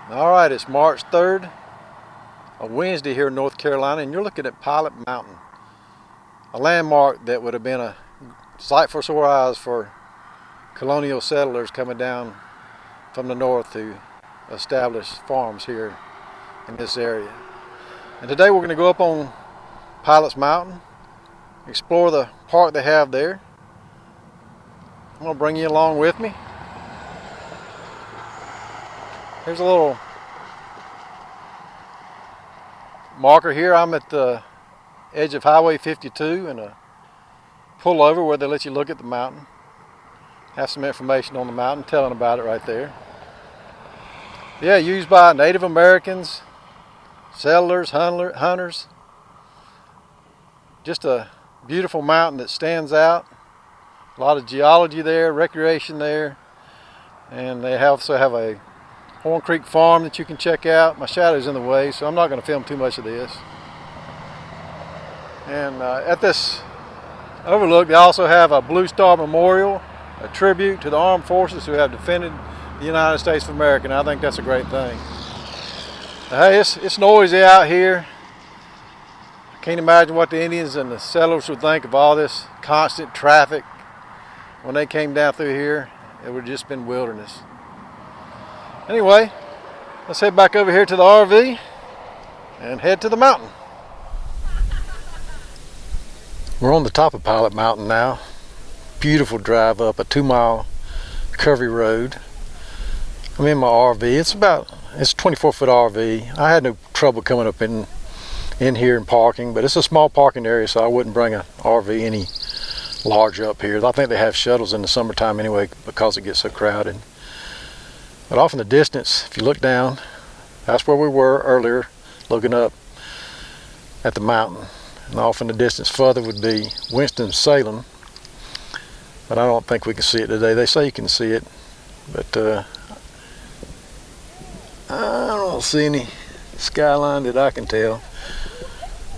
All right, it's March 3rd, a Wednesday here in North Carolina, and you're looking at Pilot Mountain, a landmark that would have been a sight for sore eyes for colonial settlers coming down from the north to establish farms here in this area. And today we're going to go up on Pilot's Mountain, explore the park they have there. I'm going to bring you along with me. Here's a little marker here. I'm at the edge of Highway 52 and a pullover where they let you look at the mountain. Have some information on the mountain, telling about it right there. Yeah, used by Native Americans, settlers, hunters. Just a beautiful mountain that stands out. A lot of geology there, recreation there, and they also have a Horn Creek farm that you can check out. My shadow's in the way, so I'm not going to film too much of this. And at this overlook, they also have a Blue Star Memorial, a tribute to the armed forces who have defended the United States of America, and I think that's a great thing. Hey, it's noisy out here. I can't imagine what the Indians and the settlers would think of all this constant traffic. When they came down through here, it would have just been wilderness. Anyway, let's head back over here to the RV and head to the mountain. We're on the top of Pilot Mountain now. Beautiful drive up a 2-mile curvy road. I'm in my RV. It's a 24-foot RV. I had no trouble coming up in here and parking, but it's a small parking area, so I wouldn't bring an RV any larger up here. I think they have shuttles in the summertime anyway because it gets so crowded. But off in the distance, if you look down, that's where we were earlier, looking up at the mountain. And off in the distance further would be Winston-Salem, but I don't think we can see it today. They say you can see it, but I don't see any skyline that I can tell.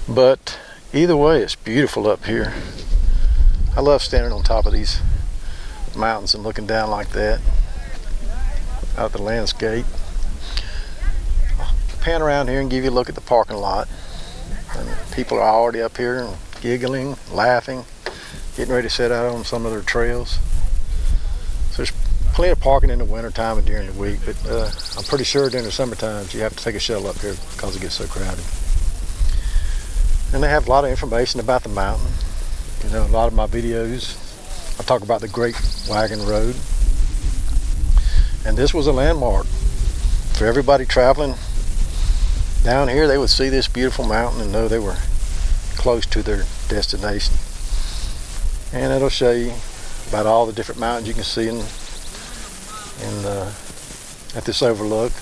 But either way, it's beautiful up here. I love standing on top of these mountains and looking down like that out the landscape. I'll pan around here and give you a look at the parking lot. And people are already up here and giggling, laughing, getting ready to set out on some of their trails. So there's plenty of parking in the winter time and during the week, but I'm pretty sure during the summer times you have to take a shuttle up here because it gets so crowded. And they have a lot of information about the mountain. You know, a lot of my videos, I talk about the Great Wagon Road. And this was a landmark for everybody traveling down here. They would see this beautiful mountain and know they were close to their destination. And it'll show you about all the different mountains you can see at this overlook.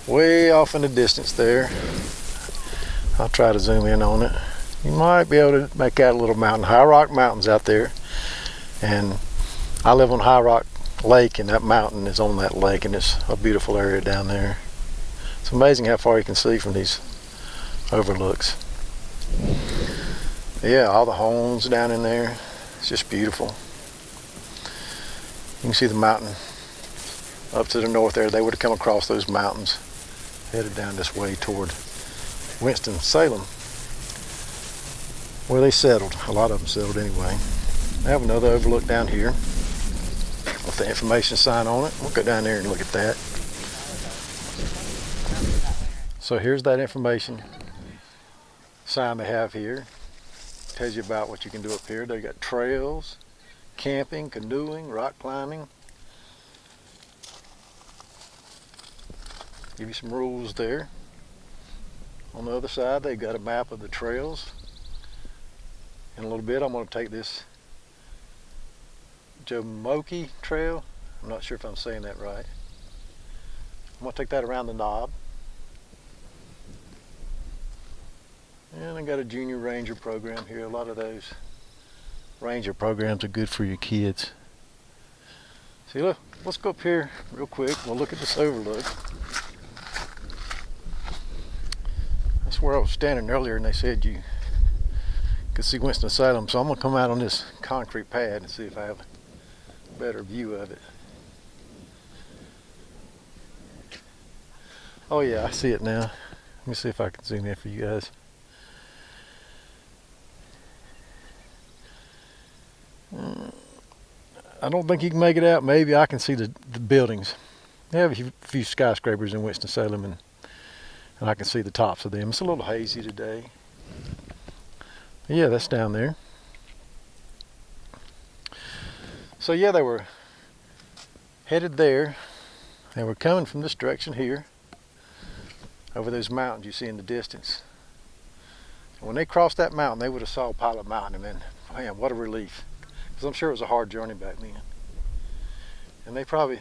Way off in the distance there. I'll try to zoom in on it. You might be able to make out a little mountain. High Rock Mountain's out there. And I live on High Rock Lake, and that mountain is on that lake, and it's a beautiful area down there. It's amazing how far you can see from these overlooks. Yeah, all the homes down in there. It's just beautiful. You can see the mountain up to the north there. They would have come across those mountains, headed down this way toward Winston-Salem, where they settled. A lot of them settled anyway. I have another overlook down here with the information sign on it. We'll go down there and look at that. So here's that information sign they have here. Tells you about what you can do up here. They got trails, camping, canoeing, rock climbing. Give you some rules there. On the other side, they've got a map of the trails. In a little bit, I'm going to take this Moki Trail. I'm not sure if I'm saying that right. I'm going to take that around the knob. And I got a junior ranger program here. A lot of those ranger programs are good for your kids. See, look, let's go up here real quick. We'll look at this overlook. That's where I was standing earlier, and they said you could see Winston-Salem. So I'm going to come out on this concrete pad and see if I have a better view of it. Oh yeah, I see it now. Let me see if I can zoom in for you guys. I don't think you can make it out. Maybe I can see the buildings. They have a few skyscrapers in Winston-Salem, and I can see the tops of them. It's a little hazy today. But yeah, that's down there. So yeah, they were headed there. They were coming from this direction here, over those mountains you see in the distance. And when they crossed that mountain, they would have saw Pilot Mountain, and then, man, what a relief. Because I'm sure it was a hard journey back then. And they probably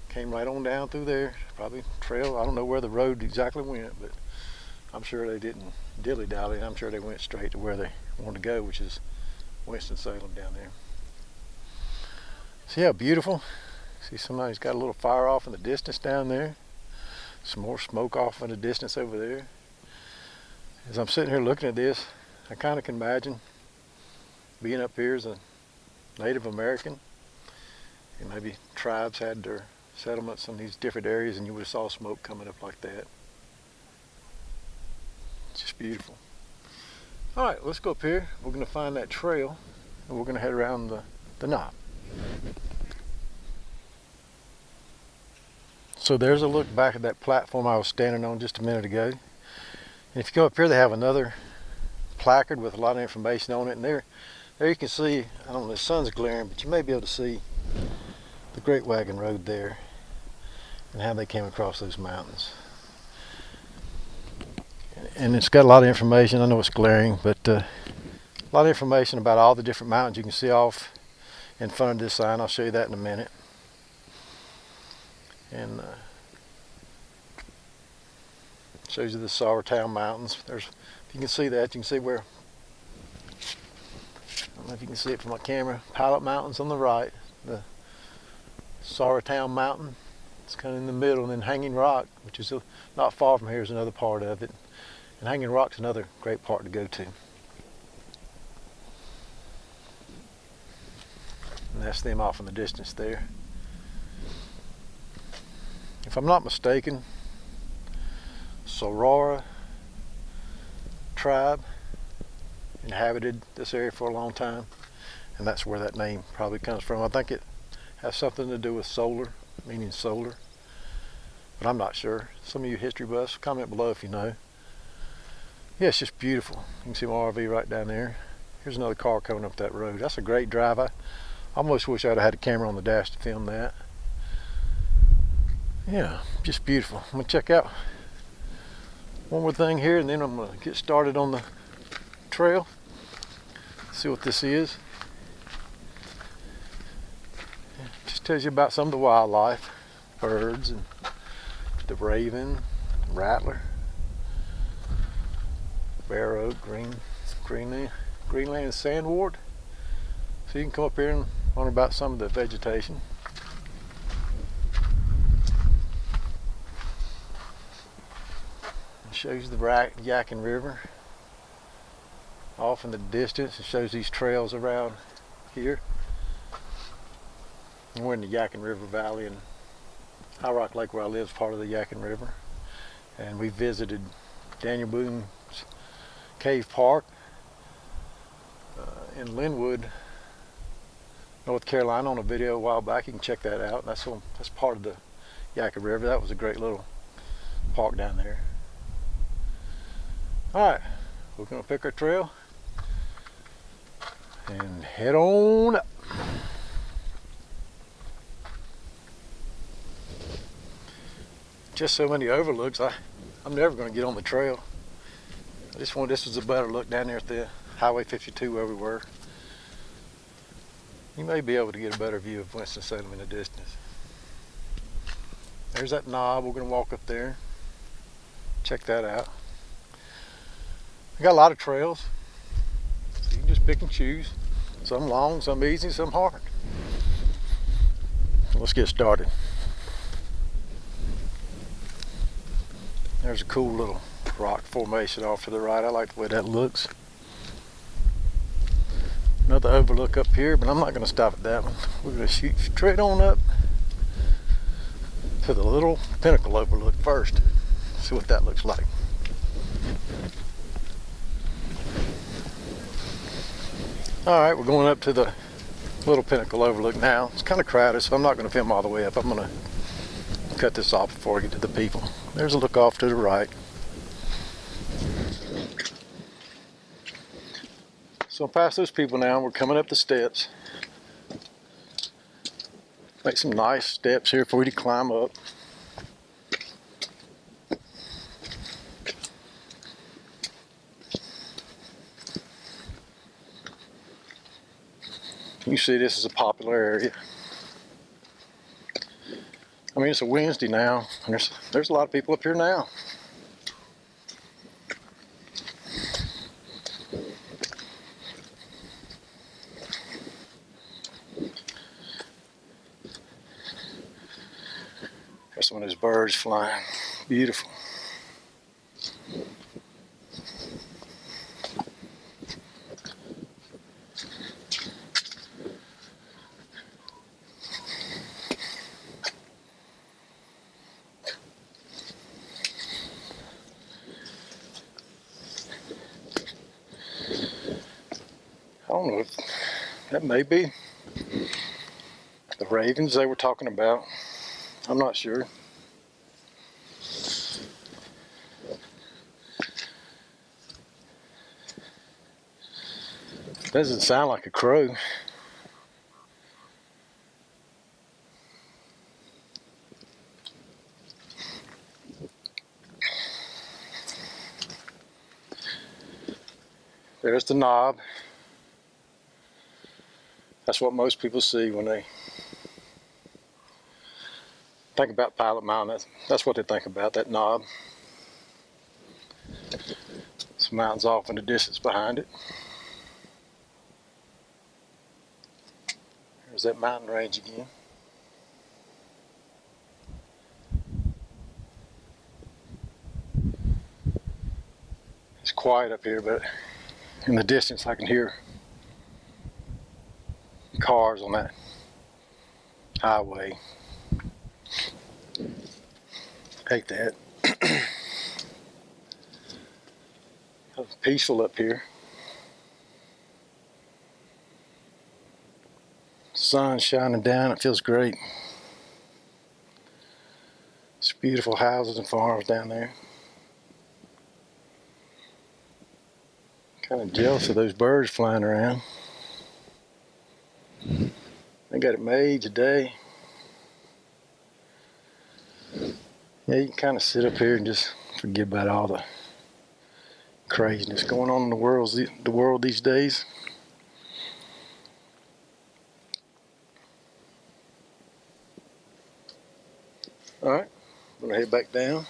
came right on down through there, probably trail. I don't know where the road exactly went, but I'm sure they didn't dilly-dally. I'm sure they went straight to where they wanted to go, which is Winston-Salem down there. So yeah, beautiful. See, somebody's got a little fire off in the distance down there. Some more smoke off in the distance over there. As I'm sitting here looking at this, I kind of can imagine being up here as a Native American, and maybe tribes had their settlements in these different areas, and you would have saw smoke coming up like that. It's just beautiful. All right, let's go up here. We're going to find that trail, and we're going to head around the knob. So there's a look back at that platform I was standing on just a minute ago. And if you go up here, they have another placard with a lot of information on it. And there you can see, I don't know, the sun's glaring, but you may be able to see the Great Wagon Road there and how they came across those mountains. And it's got a lot of information. I know it's glaring, but a lot of information about all the different mountains you can see off in front of this sign. I'll show you that in a minute. And shows you the Sourtown Mountains. If you can see that, you can see where, I don't know if you can see it from my camera, Pilot Mountain's on the right, the Sourtown Mountain, it's kind of in the middle, and then Hanging Rock, which is not far from here, is another part of it. And Hanging Rock's another great part to go to. And that's them off in the distance there. If I'm not mistaken, Sorora tribe inhabited this area for a long time, and that's where that name probably comes from. I think it has something to do with solar, meaning solar, but I'm not sure. Some of you history buffs, comment below if you know. Yeah, it's just beautiful. You can see my RV right down there. Here's another car coming up that road. That's a great drive. I almost wish I'd have had a camera on the dash to film that. Yeah, just beautiful. I'm gonna check out one more thing here, and then I'm gonna get started on the trail. See what this is. Just tells you about some of the wildlife, birds, and the raven, rattler, bare oak, Greenland sandwort. So you can come up here and learn about some of the vegetation. Shows the Yadkin River off in the distance. It shows these trails around here. And we're in the Yadkin River Valley, and High Rock Lake, where I live, is part of the Yadkin River. And we visited Daniel Boone's Cave Park in Linwood, North Carolina, on a video a while back. You can check that out. That's part of the Yadkin River. That was a great little park down there. Alright, we're going to pick our trail and head on up. Just so many overlooks, I'm never going to get on the trail. I just wanted, this was a better look down there at the Highway 52 where we were. You may be able to get a better view of Winston-Salem in the distance. There's that knob. We're going to walk up there, check that out. I got a lot of trails, so you can just pick and choose. Some long, some easy, some hard. Let's get started. There's a cool little rock formation off to the right. I like the way that looks. Another overlook up here, but I'm not going to stop at that one. We're going to shoot straight on up to the little Pinnacle Overlook first. See what that looks like. Alright, we're going up to the little Pinnacle Overlook now. It's kind of crowded, so I'm not going to film all the way up. I'm going to cut this off before I get to the people. There's a look off to the right. So past those people now, we're coming up the steps. Make some nice steps here for you to climb up. You see this is a popular area. I mean, it's a Wednesday now, and there's a lot of people up here now. There's one of those birds flying. Beautiful. I don't know if that may be the ravens they were talking about. I'm not sure. Doesn't sound like a crow. There's the knob. That's what most people see when they think about Pilot Mountain. That's what they think about, that knob. Some mountains off in the distance behind it. There's that mountain range again. It's quiet up here, but in the distance I can hear cars on that highway. Hate that. It's peaceful up here. Sun's shining down, it feels great. It's beautiful houses and farms down there. Kind of jealous of those birds flying around. They got it made today. Yeah, you can kind of sit up here and just forget about all the craziness going on in the world these days. All right, I'm gonna head back down,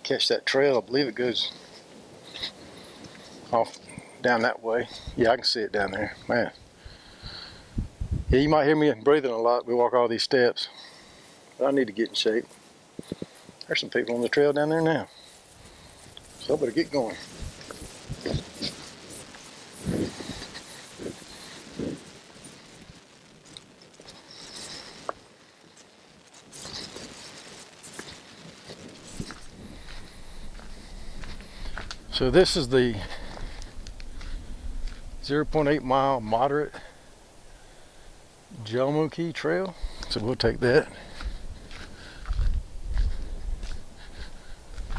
catch that trail. I believe it goes off down that way. Yeah, I can see it down there, man. Yeah, you might hear me breathing a lot. We walk all these steps, but I need to get in shape. There's some people on the trail down there now, so I better get going. So this is the 0.8 mile moderate Moki Trail. So we'll take that.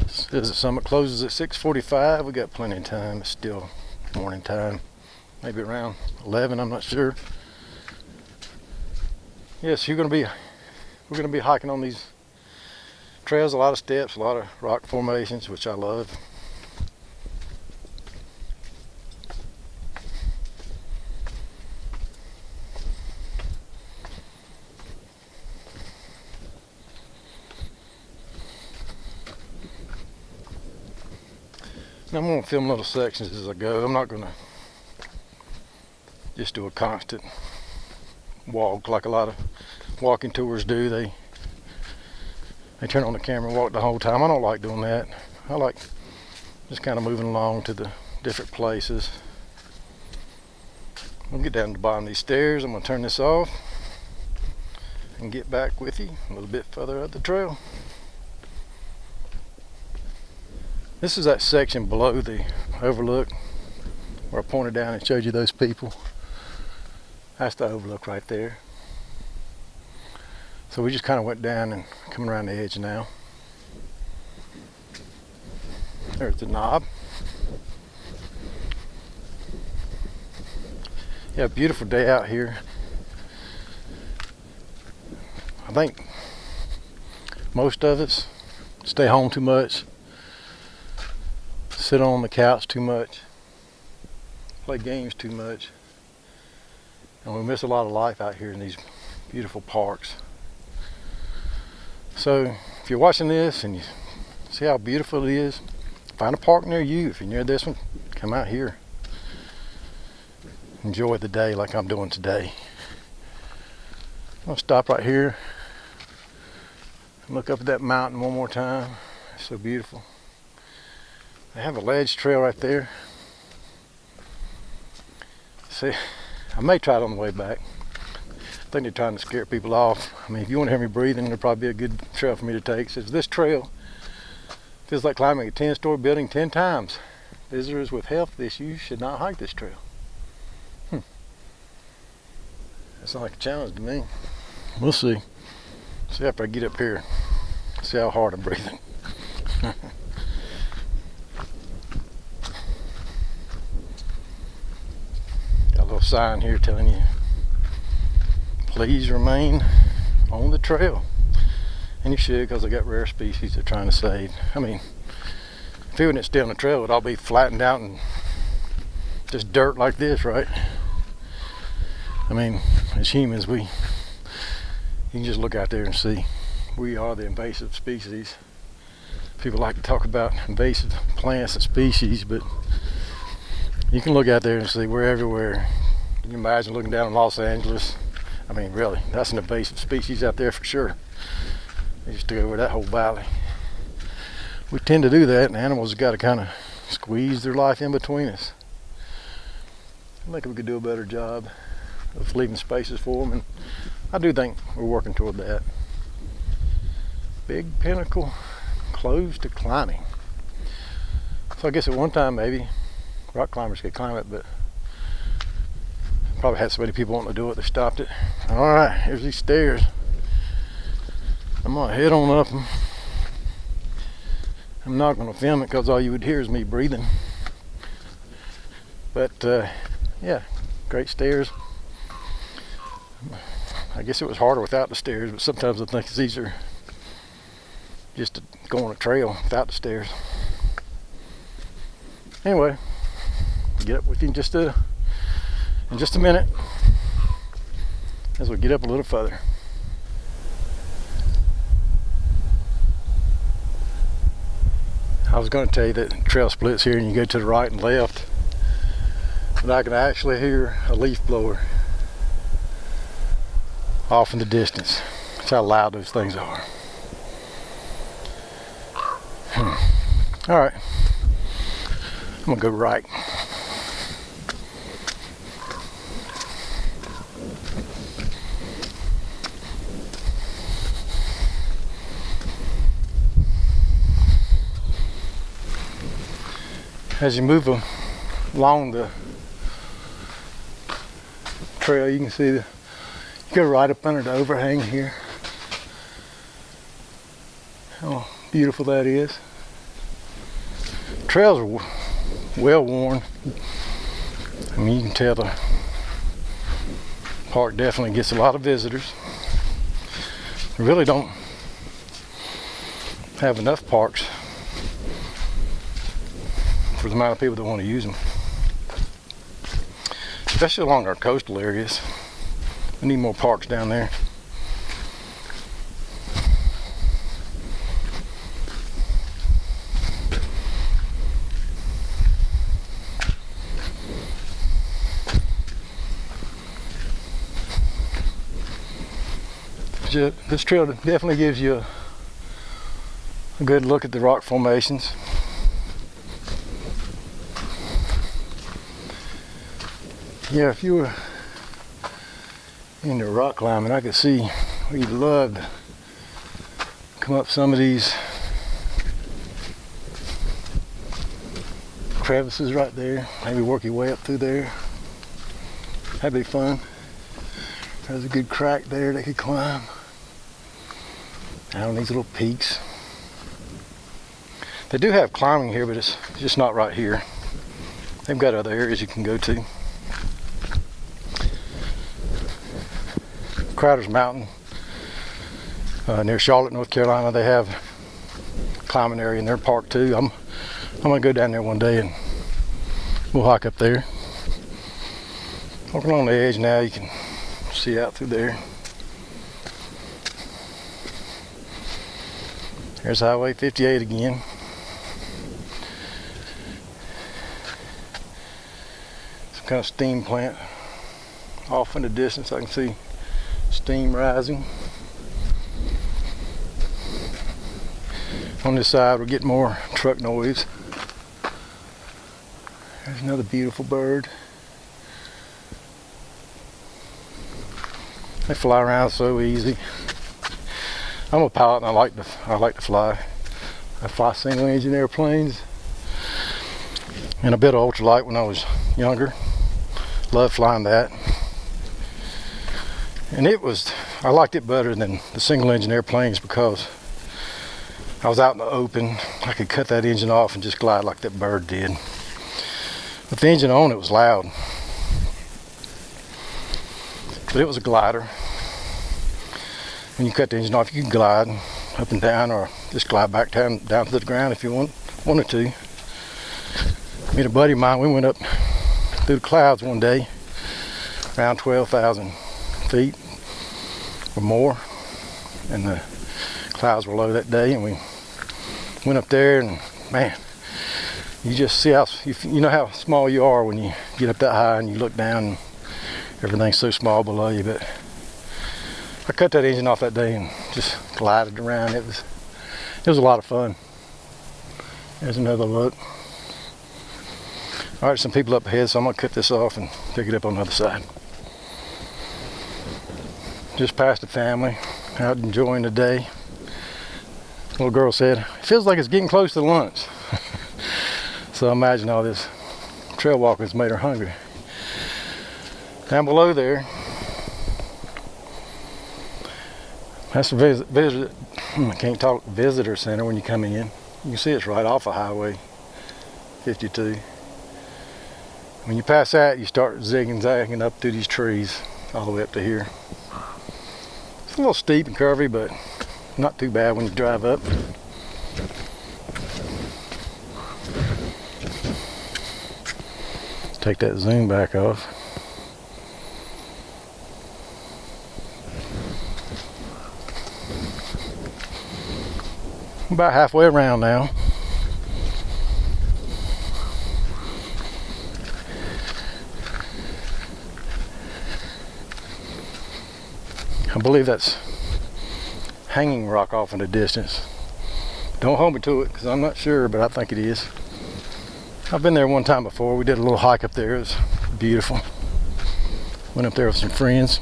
Says the summit closes at 6:45. We got plenty of time. It's still morning time. Maybe around 11. I'm not sure. Yes, we're gonna be hiking on these trails. A lot of steps, a lot of rock formations, which I love. I'm going to film little sections as I go. I'm not going to just do a constant walk like a lot of walking tours do. They turn on the camera and walk the whole time. I don't like doing that. I like just kind of moving along to the different places. We'll get down to the bottom of these stairs. I'm going to turn this off and get back with you a little bit further up the trail. This is that section below the overlook where I pointed down and showed you those people. That's the overlook right there. So we just kind of went down and coming around the edge now. There's the knob. Yeah, beautiful day out here. I think most of us stay home too much, sit on the couch too much, play games too much, and we miss a lot of life out here in these beautiful parks. So if you're watching this and you see how beautiful it is, find a park near you. If you're near this one, come out here. Enjoy the day like I'm doing today. I'll stop right here and look up at that mountain one more time. It's so beautiful. They have a ledge trail right there. See, I may try it on the way back. I think they're trying to scare people off. I mean, if you want to hear me breathing, it'll probably be a good trail for me to take. It says this trail feels like climbing a 10-story building 10 times. Visitors with health issues should not hike this trail. That sounds like a challenge to me. We'll see. See after I get up here. See how hard I'm breathing. Got a little sign here telling you, please remain on the trail. And you should, because they got rare species they're trying to save. I mean, if it wasn't still on the trail, it would all be flattened out and just dirt like this, right? I mean, as humans, you can just look out there and see we are the invasive species. People like to talk about invasive plants and species, but you can look out there and see we're everywhere. Can you imagine looking down in Los Angeles? I mean, really, that's an invasive species out there for sure. They just took over that whole valley. We tend to do that, and animals have got to kind of squeeze their life in between us. I think we could do a better job of leaving spaces for them, and I do think we're working toward that. Big Pinnacle closed to climbing. So I guess at one time maybe rock climbers could climb it, but probably had so many people wanting to do it they stopped it. Alright, here's these stairs. I'm gonna head on up them. I'm not gonna film it because all you would hear is me breathing. But yeah, great stairs. I guess it was harder without the stairs, but sometimes I think it's easier just to go on a trail without the stairs. Anyway, get up with you in just a minute as we get up a little further. I was going to tell you that the trail splits here and you go to the right and left, but I can actually hear a leaf blower off in the distance. That's how loud those things are. Alright, I'm gonna go right. As you move along the trail, you can see you go right up under the overhang here. How beautiful that is. Trails are well worn. I mean, you can tell the park definitely gets a lot of visitors. We really don't have enough parks for the amount of people that want to use them, especially along our coastal areas. We need more parks down there. This trail definitely gives you a good look at the rock formations. Yeah, if you were into rock climbing, I could see where you'd love to come up some of these crevices right there. Maybe work your way up through there. That'd be fun. There's a good crack there they could climb. Out on these little peaks. They do have climbing here, but it's just not right here. They've got other areas you can go to. Crowder's Mountain near Charlotte, North Carolina, they have a climbing area in their park too. I'm gonna go down there one day and we'll hike up there. Walking along the edge now, you can see out through there. There's Highway 58 again. Some kind of steam plant. Off in the distance I can see steam rising. On this side we're getting more truck noise. There's another beautiful bird. They fly around so easy. I'm a pilot and I like to fly. I fly single engine airplanes and a bit of ultralight when I was younger. Loved flying that. And I liked it better than the single engine airplanes because I was out in the open. I could cut that engine off and just glide like that bird did. With the engine on, it was loud. But it was a glider. When you cut the engine off, you can glide up and down or just glide back down to the ground if you wanted to. Me and a buddy of mine, we went up through the clouds one day, around 12,000 feet or more, and the clouds were low that day, and we went up there, and man, you just see how, you know how small you are when you get up that high and you look down and everything's so small below you. But I cut that engine off that day and just glided around. It was a lot of fun. There's another look. All right, some people up ahead, so I'm gonna cut this off and pick it up on the other side. Just passed the family, out enjoying the day. Little girl said, "It feels like it's getting close to lunch." So I imagine all this trail walking has made her hungry. Down below there, that's the visitor center when you come in. You can see it's right off of Highway 52. When you pass that, you start zigzagging up through these trees all the way up to here. It's a little steep and curvy, but not too bad when you drive up. Let's take that zoom back off. About halfway around now. I believe that's hanging rock off in the distance. Don't hold me to it because I'm not sure, but I think it is. I've been there one time before. We did a little hike up there. It was beautiful. Went up there with some friends.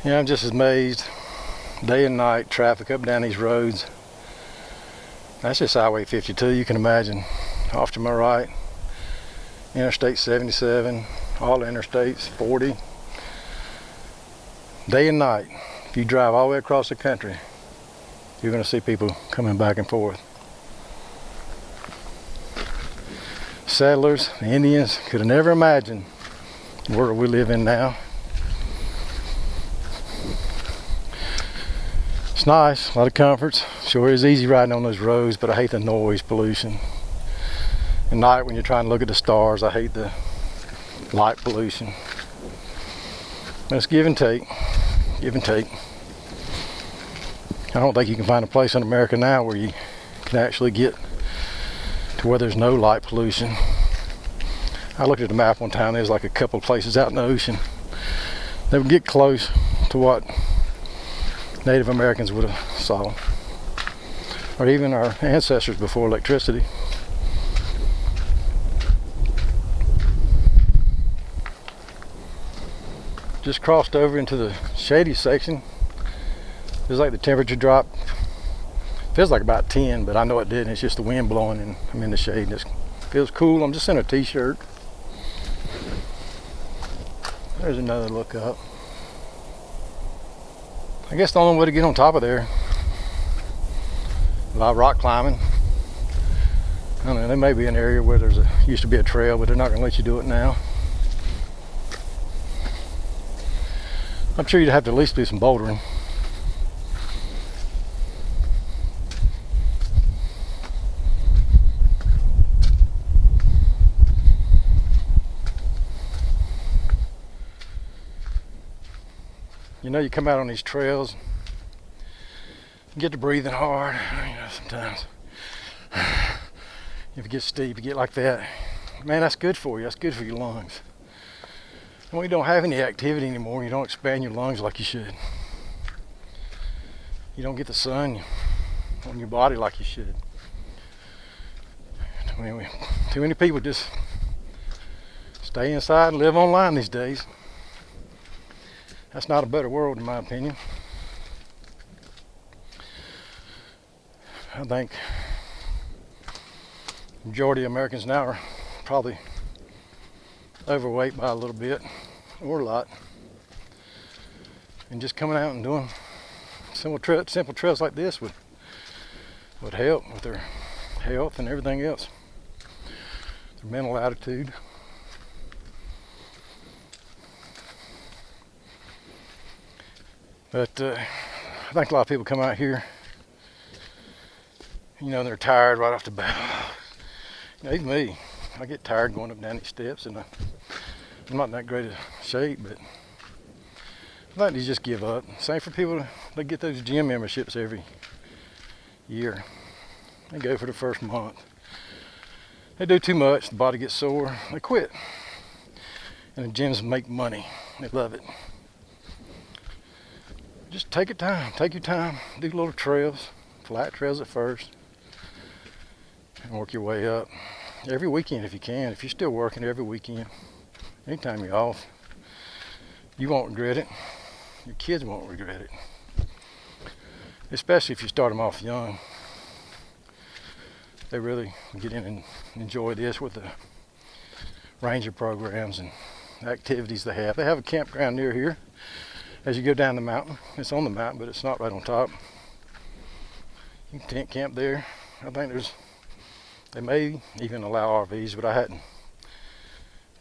Yeah, I'm just amazed. Day and night, traffic up and down these roads. That's just Highway 52, you can imagine. Off to my right, Interstate 77, all the interstates, 40. Day and night, if you drive all the way across the country, you're going to see people coming back and forth. Settlers, the Indians, could have never imagined the world we live in now. It's nice, a lot of comforts. Sure is easy riding on those roads, but I hate the noise pollution. At night when you're trying to look at the stars, I hate the light pollution. But it's give and take, give and take. I don't think you can find a place in America now where you can actually get to where there's no light pollution. I looked at the map one time, there's like a couple of places out in the ocean that would get close to what Native Americans would have saw, or even our ancestors before electricity. just crossed over into the shady section. Feels like the temperature dropped. Feels like about 10, but I know it didn't. It's just the wind blowing and I'm in the shade. It feels cool. I'm just in a t-shirt. There's another look up. I guess the only way to get on top of there, a lot of rock climbing. I don't know, there may be an area where used to be a trail, but they're not going to let you do it now. I'm sure you'd have to at least do some bouldering. You know, you come out on these trails, you get to breathing hard, you know, sometimes. If it gets steep, you get like that. Man, that's good for you. That's good for your lungs. And when you don't have any activity anymore, you don't expand your lungs like you should. You don't get the sun on your body like you should. I mean, too many people just stay inside and live online these days. That's not a better world, in my opinion. I think the majority of Americans now are probably overweight by a little bit, or a lot. And just coming out and doing simple trails like this would help with their health and everything else. Their mental attitude. But I think a lot of people come out here, you know, they're tired right off the bat. You know, even me, I get tired going up and down these steps, and I'm not in that great a shape, but I think they just give up. Same for people that get those gym memberships every year. They go for the first month. They do too much, the body gets sore, they quit. And the gyms make money, they love it. Just take your time, do little trails, flat trails at first, and work your way up. Every weekend if you can. If you're still working every weekend, anytime you're off, you won't regret it. Your kids won't regret it. Especially if you start them off young. They really get in and enjoy this with the ranger programs and activities they have. They have a campground near here. As you go down the mountain, it's on the mountain, but it's not right on top. You can tent camp there. I think they may even allow RVs, but I hadn't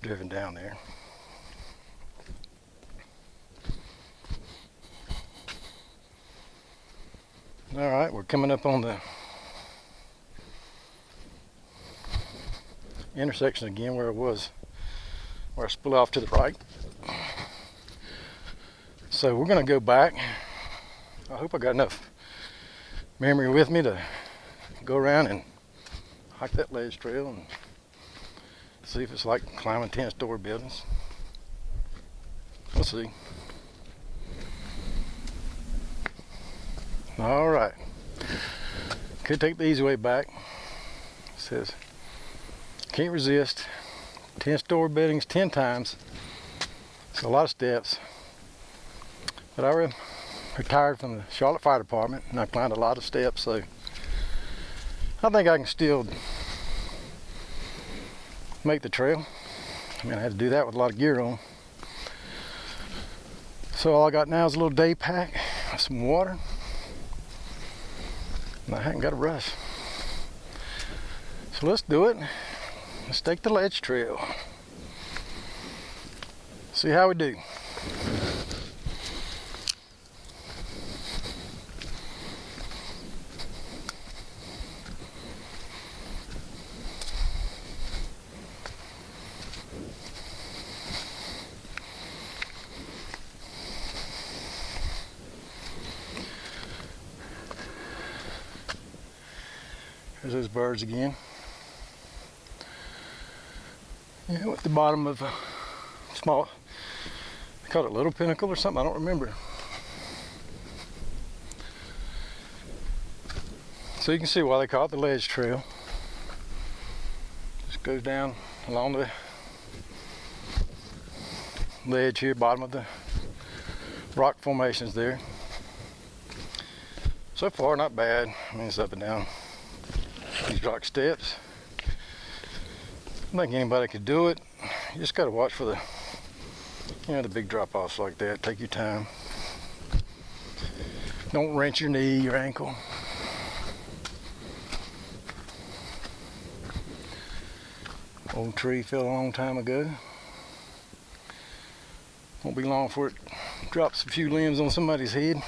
driven down there. All right, we're coming up on the intersection again where I split off to the right. So we're going to go back. I hope I got enough memory with me to go around and hike that ledge trail and see if it's like climbing 10-story buildings. We'll see. All right. Could take the easy way back. It says, can't resist. 10-story buildings 10 times. It's a lot of steps. But I retired from the Charlotte Fire Department and I climbed a lot of steps, so I think I can still make the trail. I mean, I had to do that with a lot of gear on. So all I got now is a little day pack, some water, and I haven't got a rush. So let's do it. Let's take the ledge trail. See how we do. There's those birds again. Yeah, at the bottom of a small, they call it Little Pinnacle or something, I don't remember. So you can see why they call it the ledge trail. Just goes down along the ledge here, bottom of the rock formations there. So far, not bad. I mean, it's up and down these rock steps. I think anybody could do it. You just got to watch for the, the big drop-offs like that. Take your time. Don't wrench your knee, your ankle. Old tree fell a long time ago. Won't be long before it drops a few limbs on somebody's head.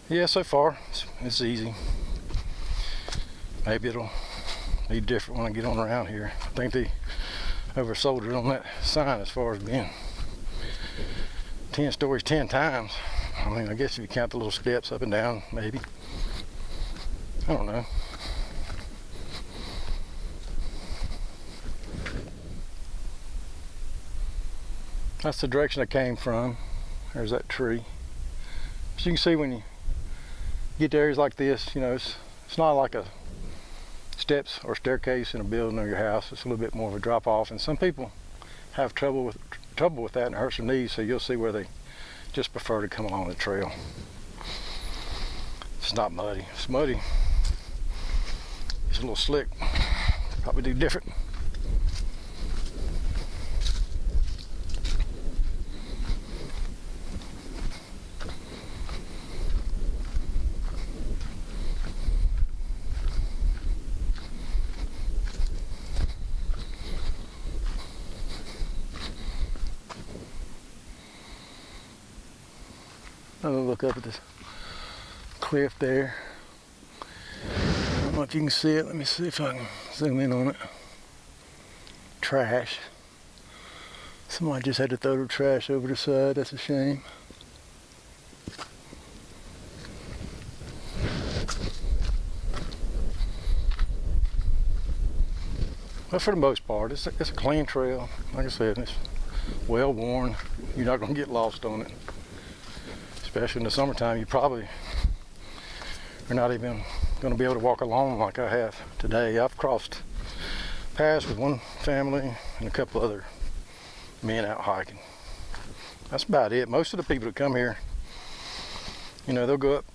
Yeah, so far it's easy. Maybe it'll be different when I get on around here. I think they oversold it on that sign as far as being 10 stories 10 times. I mean, I guess if you count the little steps up and down, maybe. I don't know. That's the direction I came from. There's that tree. As you can see, when you get to areas like this, it's not like a steps or staircase in a building or your house. It's a little bit more of a drop off, and some people have trouble with that and it hurts their knees, so you'll see where they just prefer to come along the trail. It's not muddy. It's muddy. It's a little slick. Probably do different. I'm gonna look up at this cliff there. I don't know if you can see it. Let me see if I can zoom in on it. Trash. Somebody just had to throw their trash over the side. That's a shame. But for the most part, it's a clean trail. Like I said, it's well worn. You're not gonna get lost on it. Especially in the summertime, you probably are not even going to be able to walk along like I have today. I've crossed paths with one family and a couple other men out hiking. That's about it. Most of the people that come here, they'll go up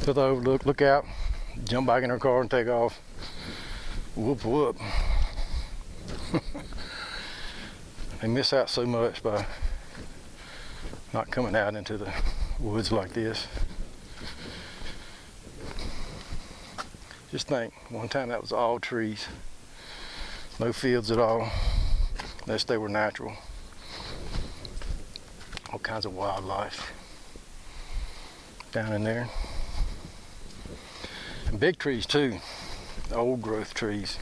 to the overlook, look out, jump back in their car and take off. Whoop whoop. They miss out so much by not coming out into the woods like this. Just think, one time that was all trees, no fields at all, unless they were natural. All kinds of wildlife down in there. And big trees too, old growth trees.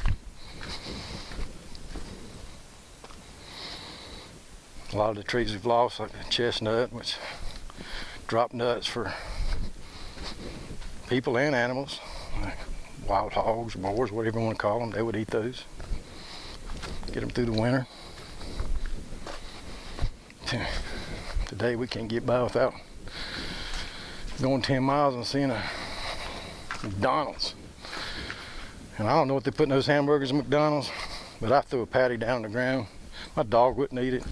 A lot of the trees we've lost, like the chestnut, which drop nuts for people and animals, like wild hogs, boars, whatever you want to call them. They would eat those, get them through the winter. Today we can't get by without going 10 miles and seeing a McDonald's. And I don't know what they put in those hamburgers in McDonald's, but I threw a patty down on the ground. My dog wouldn't eat it.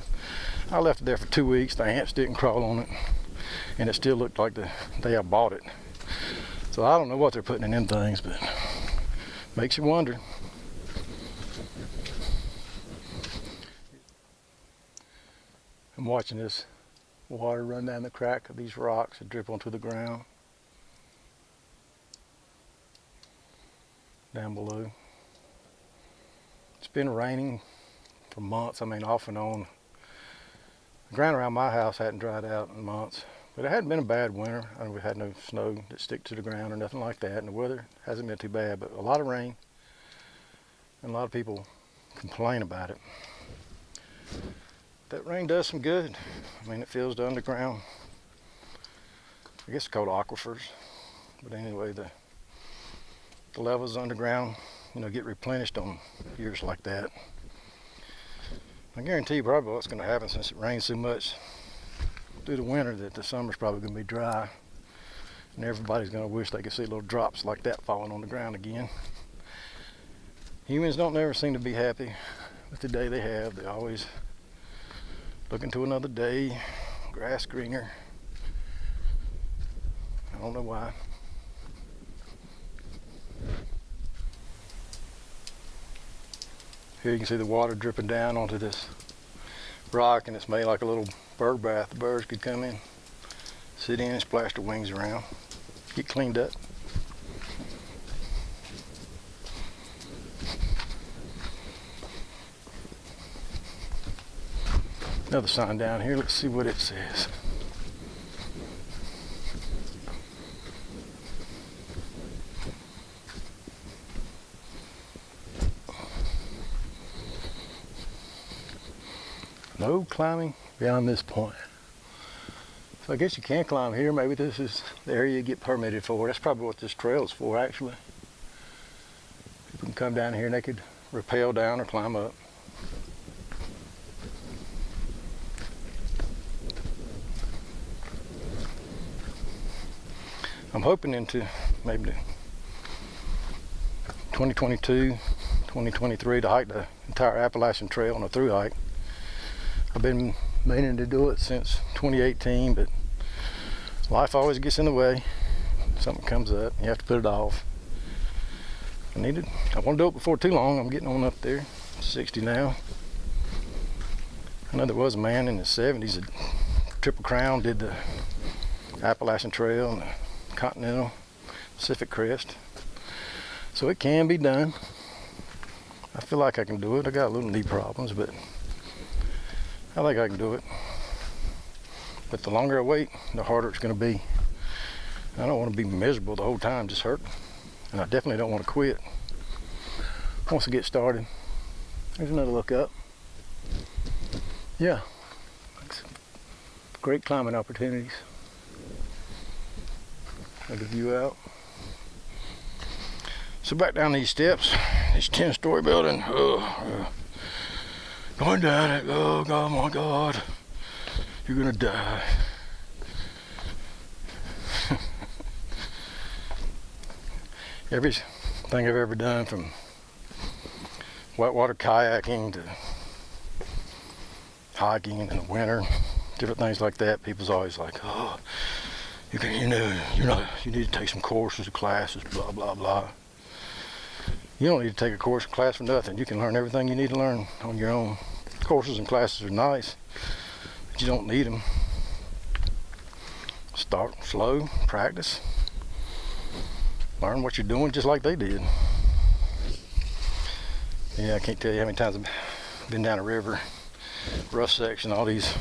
I left it there for 2 weeks. The ants didn't crawl on it, and it still looked like the day I bought it. So I don't know what they're putting in them things, but makes you wonder. I'm watching this water run down the crack of these rocks and drip onto the ground down below. It's been raining for months. I mean, off and on. The ground around my house hadn't dried out in months, but it hadn't been a bad winter. I mean, we had no snow that stick to the ground or nothing like that, and the weather hasn't been too bad, but a lot of rain, and a lot of people complain about it. That rain does some good. I mean, it fills the underground, I guess it's called aquifers, but anyway, the levels underground, get replenished on years like that. I guarantee you probably what's going to happen, since it rains so much through the winter, that the summer's probably going to be dry. And everybody's gonna wish they could see little drops like that falling on the ground again. Humans don't never seem to be happy with the day they have. They always looking to another day, grass greener. I don't know why. Here you can see the water dripping down onto this rock, and it's made like a little bird bath. The birds could come in, sit in and splash their wings around, get cleaned up. Another sign down here, let's see what it says. No climbing beyond this point. So I guess you can climb here. Maybe this is the area you get permitted for. That's probably what this trail is for, actually. People can come down here and they could rappel down or climb up. I'm hoping into maybe 2022, 2023 to hike the entire Appalachian Trail on a through hike. I've been meaning to do it since 2018, but life always gets in the way. Something comes up, you have to put it off. I want to do it before too long. I'm getting on up there, 60 now. I know there was a man in the 70s that Triple Crown did the Appalachian Trail and the Continental Pacific Crest. So it can be done. I feel like I can do it. I got a little knee problems, but I think I can do it. But the longer I wait, the harder it's going to be. I don't want to be miserable the whole time, just hurting. And I definitely don't want to quit. Once I get started, there's another look up. Yeah, great climbing opportunities. Look at the view out. So back down these steps, this 10-story building. Going down it. Oh God, my God, you're gonna die. Everything I've ever done, from whitewater kayaking to hiking in the winter, different things like that, people's always like, oh, you need to take some courses or classes, blah blah blah. You don't need to take a course or class for nothing. You can learn everything you need to learn on your own. Courses and classes are nice, but you don't need them. Start slow, practice, learn what you're doing just like they did. Yeah, I can't tell you how many times I've been down a river, rough section, all these,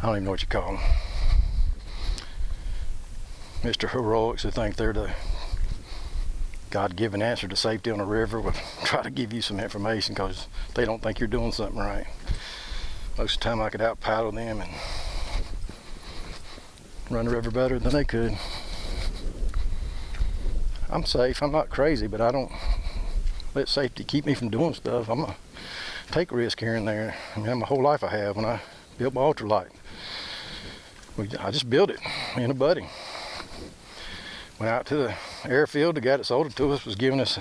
I don't even know what you call them, Mr. Heroics who think they're the God-given answer to safety on a river will try to give you some information because they don't think you're doing something right. Most of the time I could out paddle them and run the river better than they could. I'm safe, I'm not crazy, but I don't let safety keep me from doing stuff. I'm gonna take risk here and there. I mean, my whole life I have. When I built my ultralight, I just built it, me and a buddy. Went out to the airfield. The guy that sold it to us was giving us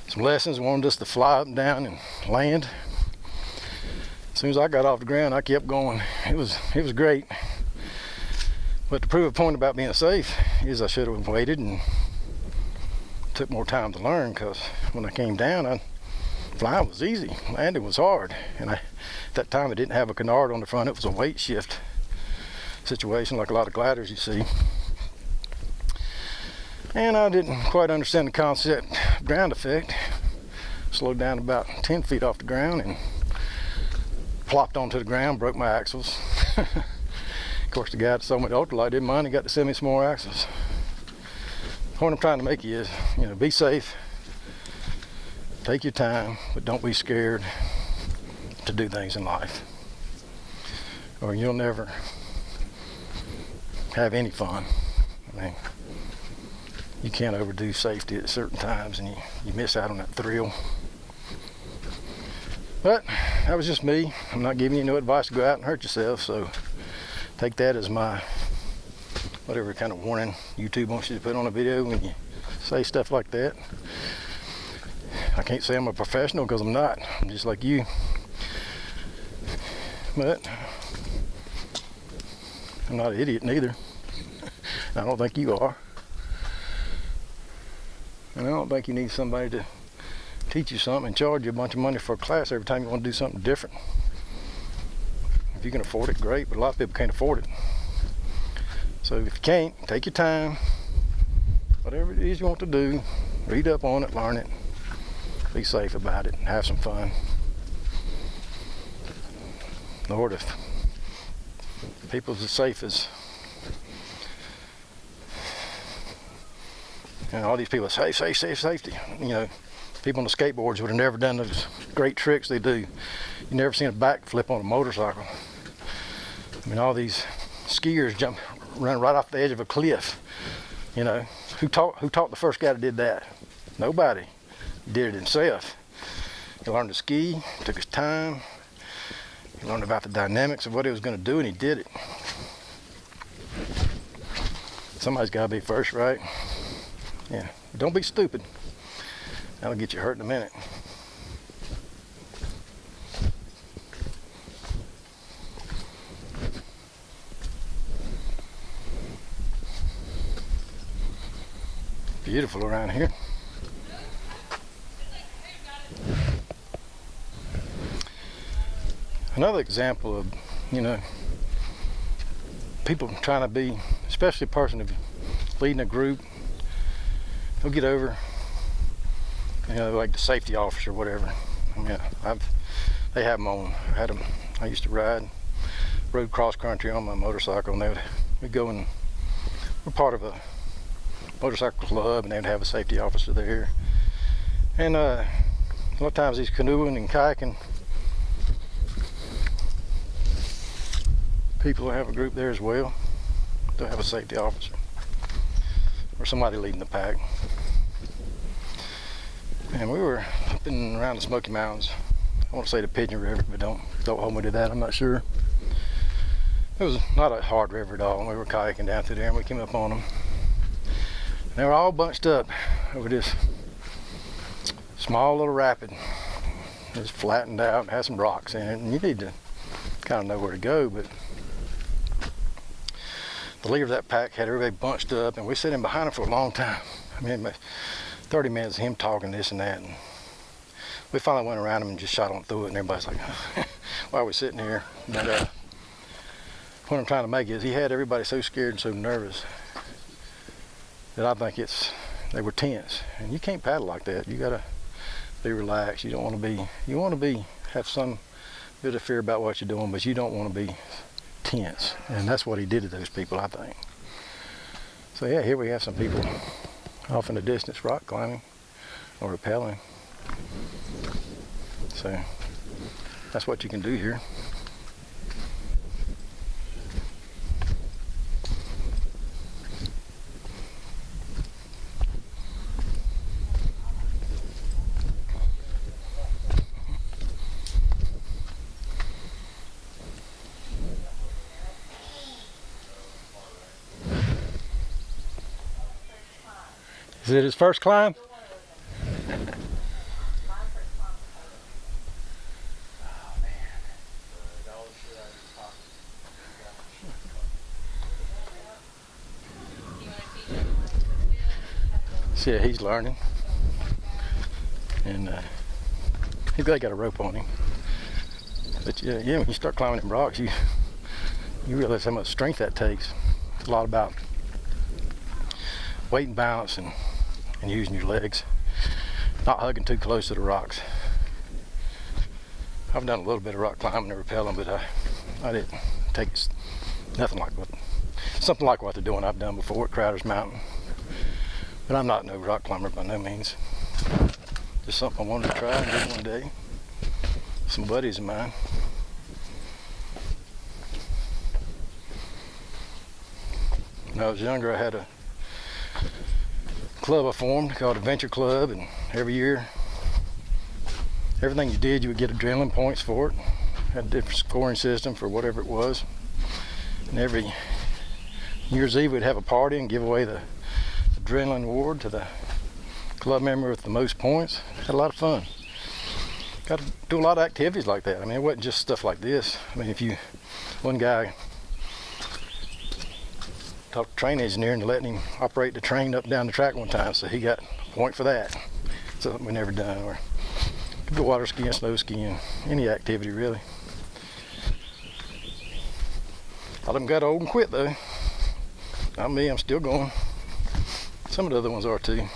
some lessons, wanted us to fly up and down and land. As soon as I got off the ground, I kept going. It was great. But to prove a point about being safe is I should have waited and took more time to learn, because when I came down, flying was easy, landing was hard. And at that time I didn't have a canard on the front. It was a weight shift situation like a lot of gliders you see. And I didn't quite understand the concept of ground effect. Slowed down about 10 feet off the ground and plopped onto the ground, broke my axles. Of course, the guy that sold me the ultralight didn't mind. He got to send me some more axles. The point I'm trying to make is, be safe, take your time, but don't be scared to do things in life, or you'll never have any fun. I mean, you can't overdo safety at certain times, and you miss out on that thrill. But that was just me. I'm not giving you no advice to go out and hurt yourself, so take that as my whatever kind of warning YouTube wants you to put on a video when you say stuff like that. I can't say I'm a professional because I'm not. I'm just like you. But I'm not an idiot neither. I don't think you are. And I don't think you need somebody to teach you something and charge you a bunch of money for a class every time you want to do something different. If you can afford it, great, but a lot of people can't afford it. So if you can't, take your time. Whatever it is you want to do, read up on it, learn it, be safe about it, and have some fun. Lord, if people's as safe as, and all these people say safety. You know, people on the skateboards would have never done those great tricks they do. You never seen a backflip on a motorcycle. I mean, all these skiers run right off the edge of a cliff. You know, who taught the first guy that did that? Nobody. He did it himself. He learned to ski, took his time. He learned about the dynamics of what he was going to do, and he did it. Somebody's got to be first, right? Yeah. Don't be stupid. That'll get you hurt in a minute. Beautiful around here. Another example of, you know, people trying to be, especially a person leading a group, they'll get over, you know, like the safety officer or whatever. I mean, they have them on. I used to rode cross country on my motorcycle, and we'd go and we're part of a motorcycle club, and they'd have a safety officer there. And a lot of times he's canoeing and kayaking. People will have a group there as well. They'll have a safety officer or somebody leading the pack. And we were up and around the Smoky Mountains. I want to say the Pigeon River, but don't hold me to that. I'm not sure. It was not a hard river at all. We were kayaking down through there, and we came up on them. And they were all bunched up over this small little rapid. It was flattened out, had some rocks in it, and you need to kind of know where to go. But the leader of that pack had everybody bunched up, and we sat in behind him for a long time. I mean, 30 minutes of him talking this and that. And we finally went around him and just shot on through it, and everybody's like, why are we sitting here? But what I'm trying to make is he had everybody so scared and so nervous that I think they were tense. And you can't paddle like that. You gotta be relaxed. You want to have some bit of fear about what you're doing, but you don't want to be tense. And that's what he did to those people, I think. So yeah, here we have some people off in the distance rock climbing or rappelling. So that's what you can do here. Is it his first climb? So yeah, he's learning, and he's got a rope on him. But yeah, when you start climbing them rocks, you realize how much strength that takes. It's a lot about weight and balance and using your legs, not hugging too close to the rocks. I've done a little bit of rock climbing and rappelling, but I didn't take something like what they're doing I've done before at Crowder's Mountain. But I'm not no rock climber by no means. Just something I wanted to try and do one day. Some buddies of mine. When I was younger, I had a club I formed called Adventure Club, and every year, everything you did, you would get adrenaline points for it. Had a different scoring system for whatever it was. And every New Year's Eve we'd have a party and give away the adrenaline award to the club member with the most points. Had a lot of fun. Got to do a lot of activities like that. I mean, it wasn't just stuff like this. I mean, one guy talked to the train engineer and letting him operate the train up and down the track one time, so he got a point for that. Something we never done. Or go water skiing, snow skiing, any activity really. A lot of them got old and quit though. Not me, I'm still going. Some of the other ones are too.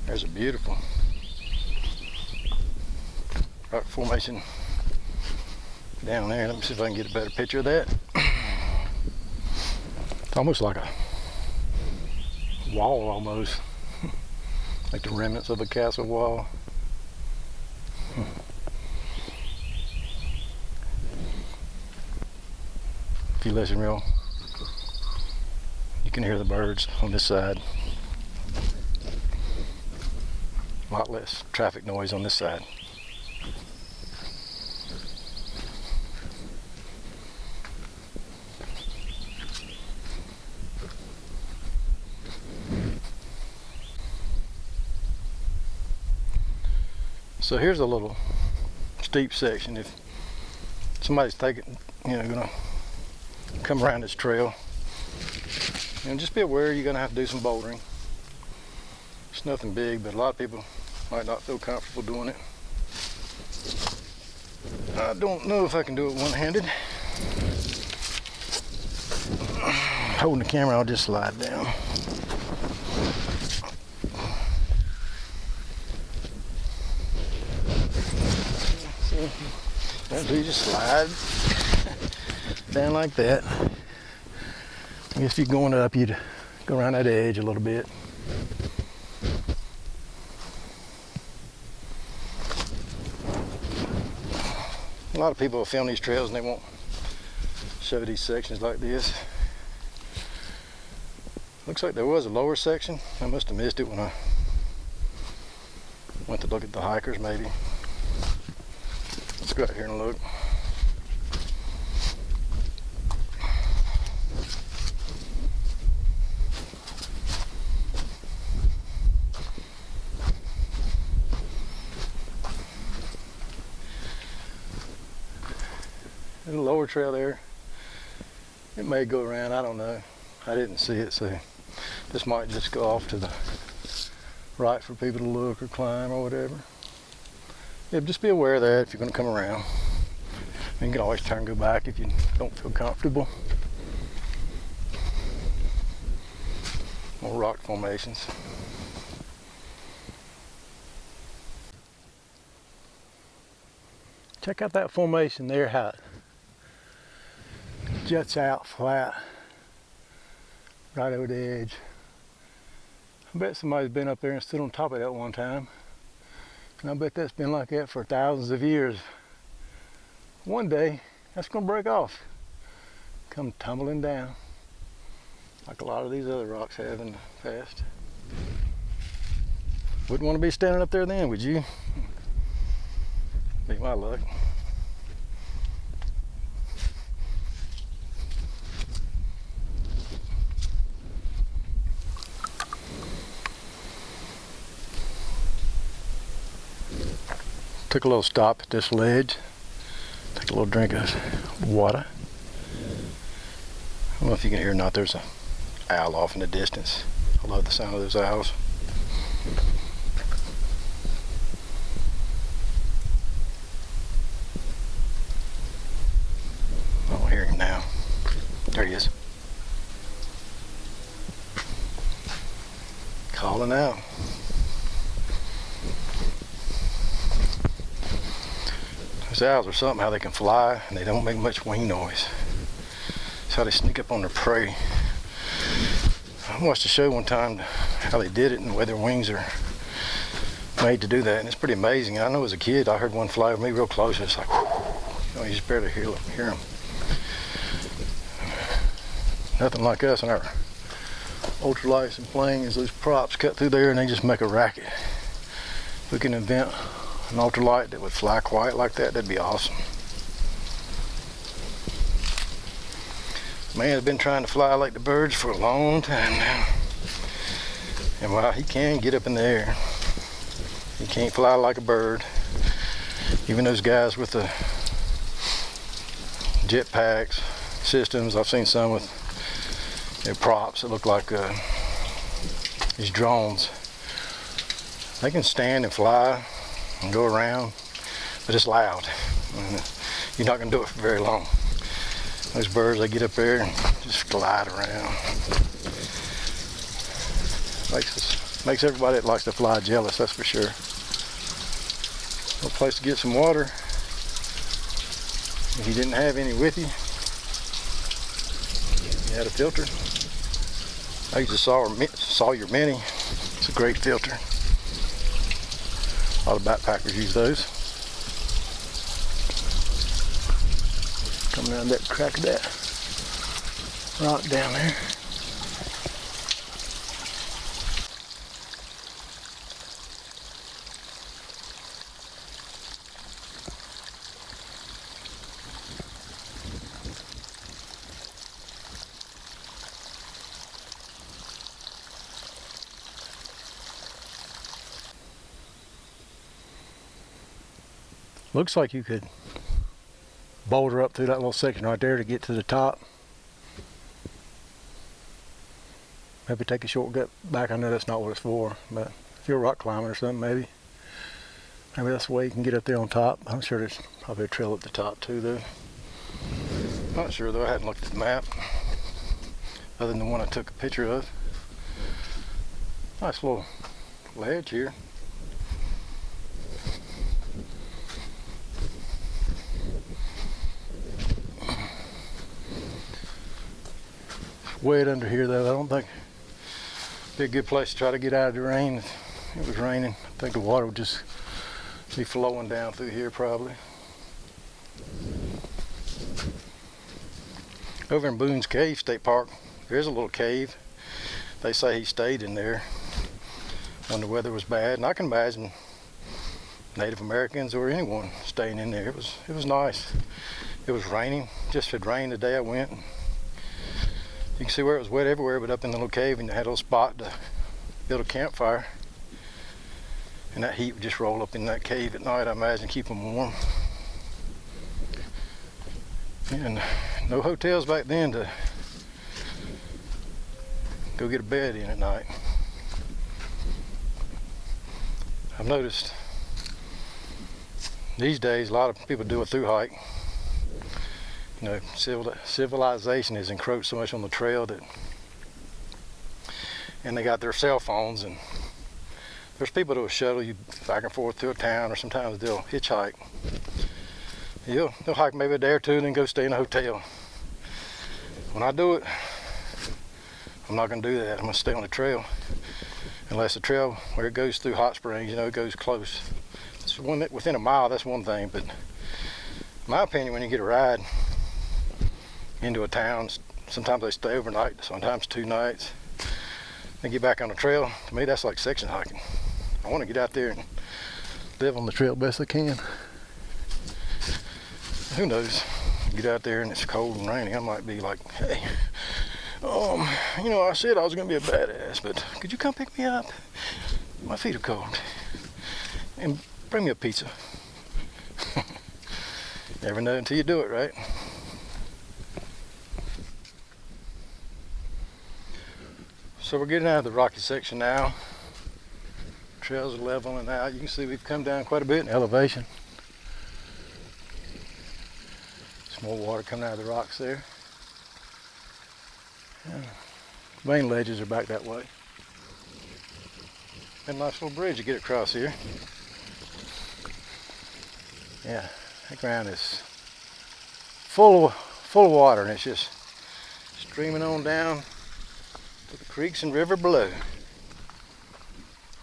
There's a beautiful rock formation down there. Let me see if I can get a better picture of that. It's almost like a wall almost. Like the remnants of a castle wall. If you listen real, you can hear the birds on this side. A lot less traffic noise on this side. So here's a little steep section. If somebody's gonna come around this trail, just be aware you're gonna have to do some bouldering. It's nothing big, but a lot of people might not feel comfortable doing it. I don't know if I can do it one-handed. Holding the camera, I'll just slide down. Don't do, just slide down like that. I guess if you're going up, you'd go around that edge a little bit. A lot of people will film these trails and they won't show these sections like this. Looks like there was a lower section. I must have missed it when I went to look at the hikers maybe. Let's go out here and look. There's a lower trail there. It may go around, I don't know. I didn't see it, so this might just go off to the right for people to look or climb or whatever. Yeah, just be aware of that if you're going to come around. You can always turn and go back if you don't feel comfortable. More rock formations. Check out that formation there, how it juts out flat right over the edge. I bet somebody's been up there and stood on top of that one time. And I bet that's been like that for thousands of years. One day, that's gonna break off. Come tumbling down. Like a lot of these other rocks have in the past. Wouldn't want to be standing up there then, would you? Be my luck. Took a little stop at this ledge. Take a little drink of water. I don't know if you can hear or not, there's an owl off in the distance. I love the sound of those owls. I don't hear him now. There he is. Calling out. Those owls are something, how they can fly and they don't make much wing noise. That's how they sneak up on their prey. I watched a show one time how they did it and the way their wings are made to do that, and it's pretty amazing. I know as a kid I heard one fly over me real close and it's like, whoo, you just barely hear them. Nothing like us in our ultralights and planes. Those props cut through there and they just make a racket. If we can invent an ultralight that would fly quiet like that, that'd be awesome. Man's been trying to fly like the birds for a long time now. And while he can get up in the air, he can't fly like a bird. Even those guys with the jetpacks systems, I've seen some with props that look like these drones. They can stand and fly and go around, but it's loud. And you're not going to do it for very long. Those birds, they get up there and just glide around. Makes everybody that likes to fly jealous, that's for sure. No place to get some water. If you didn't have any with you, you had a filter. I used the Sawyer Mini. It's a great filter. A lot of backpackers use those. Come around that crack of that rock down there. Looks like you could boulder up through that little section right there to get to the top. Maybe take a shortcut back. I know that's not what it's for, but if you're rock climbing or something, maybe that's the way you can get up there on top. I'm sure there's probably a trail at the top too, though. Not sure though. I hadn't looked at the map other than the one I took a picture of. Nice little ledge here. Wet under here though. I don't think it'd be a good place to try to get out of the rain. If it was raining, I think the water would just be flowing down through here probably. Over in Boone's Cave State Park, there's a little cave. They say he stayed in there when the weather was bad, and I can imagine Native Americans or anyone staying in there. It was nice. It was raining. Just had rained the day I went. You can see where it was wet everywhere, but up in the little cave, and you had a little spot to build a campfire. And that heat would just roll up in that cave at night, I imagine, keep them warm. And no hotels back then to go get a bed in at night. I've noticed these days a lot of people do a through hike. You know, civilization has encroached so much on the trail that, and they got their cell phones, and there's people that will shuttle you back and forth to a town, or sometimes they'll hitchhike. They'll hike maybe a day or two and then go stay in a hotel. When I do it, I'm not going to do that. I'm going to stay on the trail. Unless the trail where it goes through Hot Springs, you know, it goes close. It's within a mile, that's one thing, but in my opinion, when you get a ride into a town, sometimes they stay overnight, sometimes 2 nights, then get back on the trail. To me, that's like section hiking. I want to get out there and live on the trail best I can. Who knows? Get out there and it's cold and rainy, I might be like, hey, you know, I said I was going to be a badass, but could you come pick me up? My feet are cold. And bring me a pizza. Never know until you do it, right? So we're getting out of the rocky section now. Trails are leveling out. You can see we've come down quite a bit in elevation. Some more water coming out of the rocks there. Yeah. Main ledges are back that way. And a nice little bridge to get across here. Yeah, the ground is full of water, and it's just streaming on down to the creeks and river below,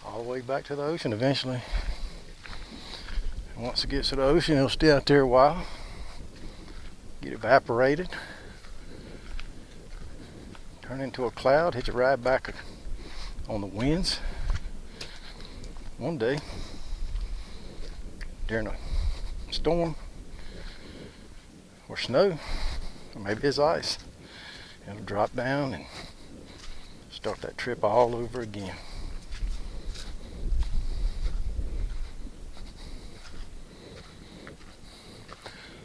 all the way back to the ocean eventually. And once it gets to the ocean, it'll stay out there a while, get evaporated, turn into a cloud, hitch a ride back on the winds. One day, during a storm or snow, or maybe it's ice, It'll drop down and start that trip all over again.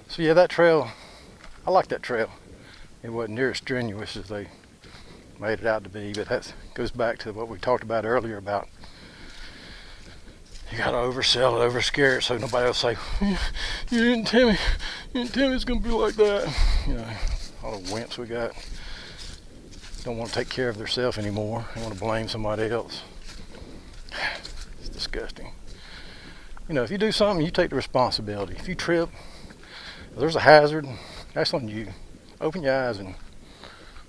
So yeah, that trail, I like that trail. It wasn't near as strenuous as they made it out to be, but that goes back to what we talked about earlier about you gotta oversell it, overscare it, so nobody will say, you didn't tell me it's gonna be like that. You know, all the wimps we got don't want to take care of themselves anymore. They want to blame somebody else. It's disgusting. You know, if you do something, you take the responsibility. If you trip, if there's a hazard, that's on you. Open your eyes and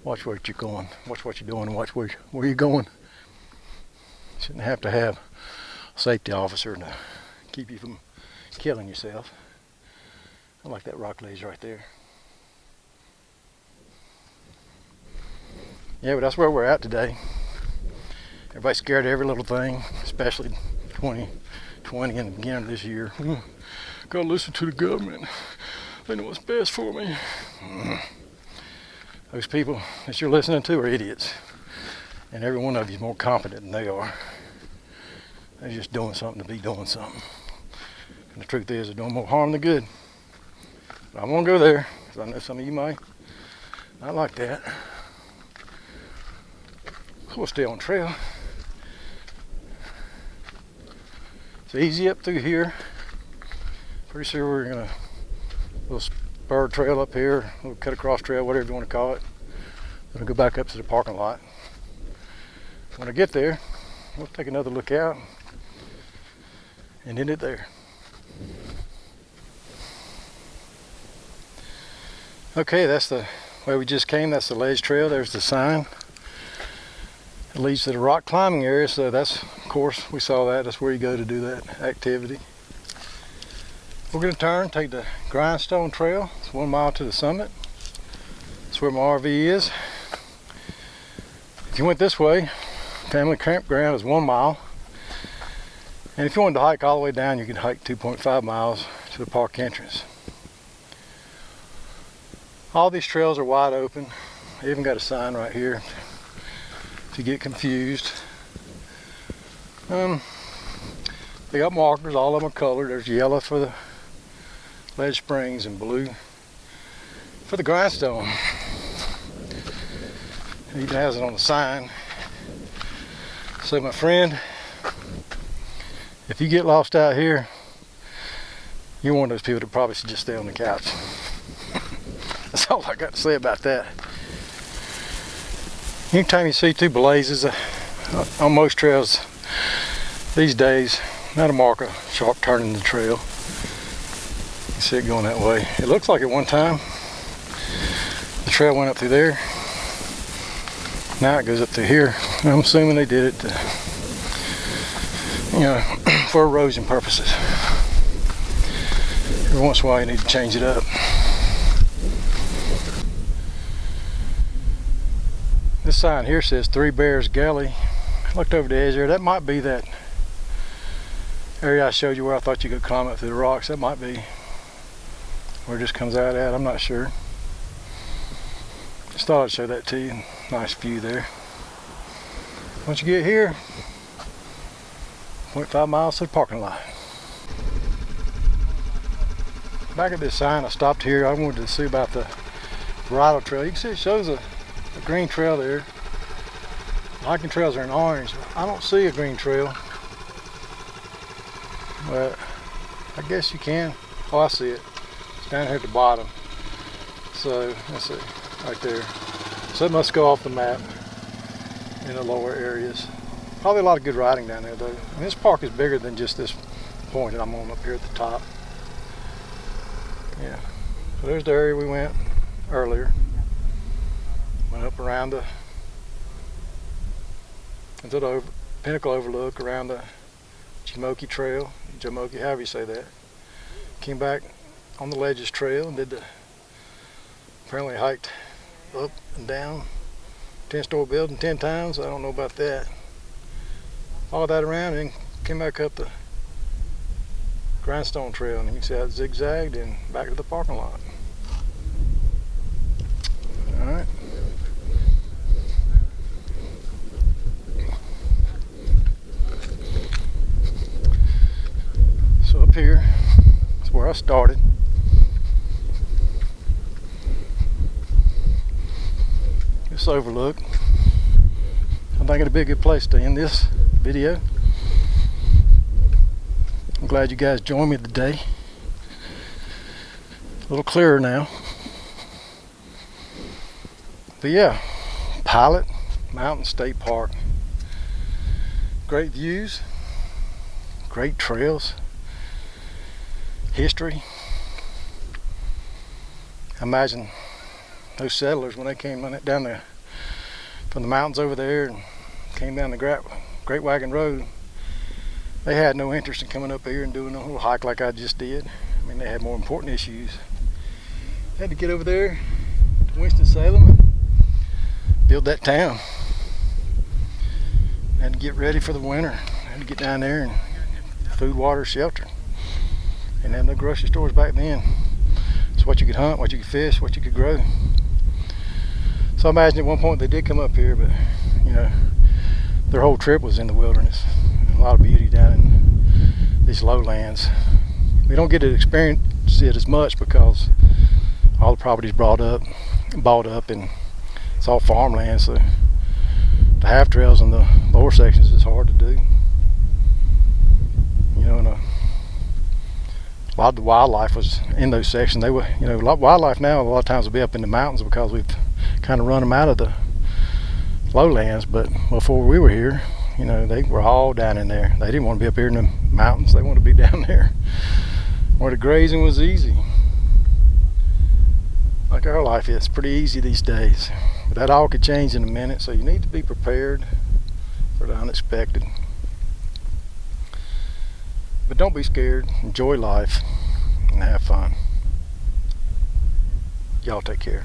watch where you're going. Watch what you're doing and watch where you're going. You shouldn't have to have a safety officer to keep you from killing yourself. I like that rock ledge right there. Yeah, but that's where we're at today. Everybody's scared of every little thing, especially 2020 and the beginning of this year. Gotta listen to the government. They know what's best for me. Those people that you're listening to are idiots. And every one of you is more competent than they are. They're just doing something to be doing something. And the truth is, they're doing more harm than good. But I won't go there, because I know some of you might not like that. So we'll stay on trail. It's easy up through here. Pretty sure we're gonna little spur trail up here, little cut across trail, whatever you want to call it. Then we'll go back up to the parking lot. When I get there, we'll take another look out and end it there. Okay, that's the way we just came. That's the ledge trail. There's the sign. It leads to the rock climbing area, so that's, of course, we saw that. That's where you go to do that activity. We're going to turn, take the Grindstone Trail. It's 1 mile to the summit. That's where my RV is. If you went this way, family campground is 1 mile. And if you wanted to hike all the way down, you could hike 2.5 miles to the park entrance. All these trails are wide open. They even got a sign right here if you get confused. They got markers, all of them are colored. There's yellow for the ledge springs and blue for the grindstone. It even has it on the sign. So my friend, if you get lost out here, you're one of those people that probably should just stay on the couch. That's all I got to say about that. Anytime you see two blazes on most trails these days, that'll mark a sharp turn in the trail. You see it going that way. It looks like at one time the trail went up through there. Now it goes up through here. I'm assuming they did it to, you know, for erosion purposes. Every once in a while you need to change it up. This sign here says 3 Bears Galley. I looked over the edge there. That might be that area I showed you where I thought you could climb up through the rocks. That might be where it just comes out at. I'm not sure. Just thought I'd show that to you. Nice view there. Once you get here, 0.5 miles to the parking lot. Back at this sign, I stopped here. I wanted to see about the Rattle Trail. You can see it shows a green trail there. Hiking trails are in orange. I don't see a green trail, but I guess you can. Oh, I see it. It's down here at the bottom. So let's see, right there. So it must go off the map in the lower areas. Probably a lot of good riding down there though. And this park is bigger than just this point that I'm on up here at the top. Yeah. So there's the area we went earlier. Went up around into the Pinnacle Overlook, around the Moki Trail, Moki, however you say that. Came back on the Ledges Trail and apparently hiked up and down 10-story building 10 times. I don't know about that. Followed that around and came back up the Grindstone Trail, and you can see how it zigzagged and back to the parking lot. All right. I started. This overlook. I think it'd be a good place to end this video. I'm glad you guys joined me today. A little clearer now. But yeah, Pilot Mountain State Park. Great views, great trails, history. I imagine those settlers, when they came down there from the mountains over there and came down the Great Wagon Road, they had no interest in coming up here and doing a little hike like I just did. I mean, they had more important issues. Had to get over there to Winston-Salem and build that town. Had to get ready for the winter. Had to get down there and food, water, shelter. And have no grocery stores back then. It's what you could hunt, what you could fish, what you could grow. So I imagine at one point they did come up here, but you know, their whole trip was in the wilderness. And a lot of beauty down in these lowlands. We don't get to experience it as much because all the property's bought up, and it's all farmland. So the half trails in the lower sections is hard to do. You know, and a lot of the wildlife was in those sections. They were, you know, wildlife now a lot of times will be up in the mountains because we've kind of run them out of the lowlands. But before we were here, you know, they were all down in there. They didn't want to be up here in the mountains. They wanted to be down there where the grazing was easy. Like our life is pretty easy these days. But that all could change in a minute, so you need to be prepared for the unexpected. But don't be scared. Enjoy life and have fun. Y'all take care.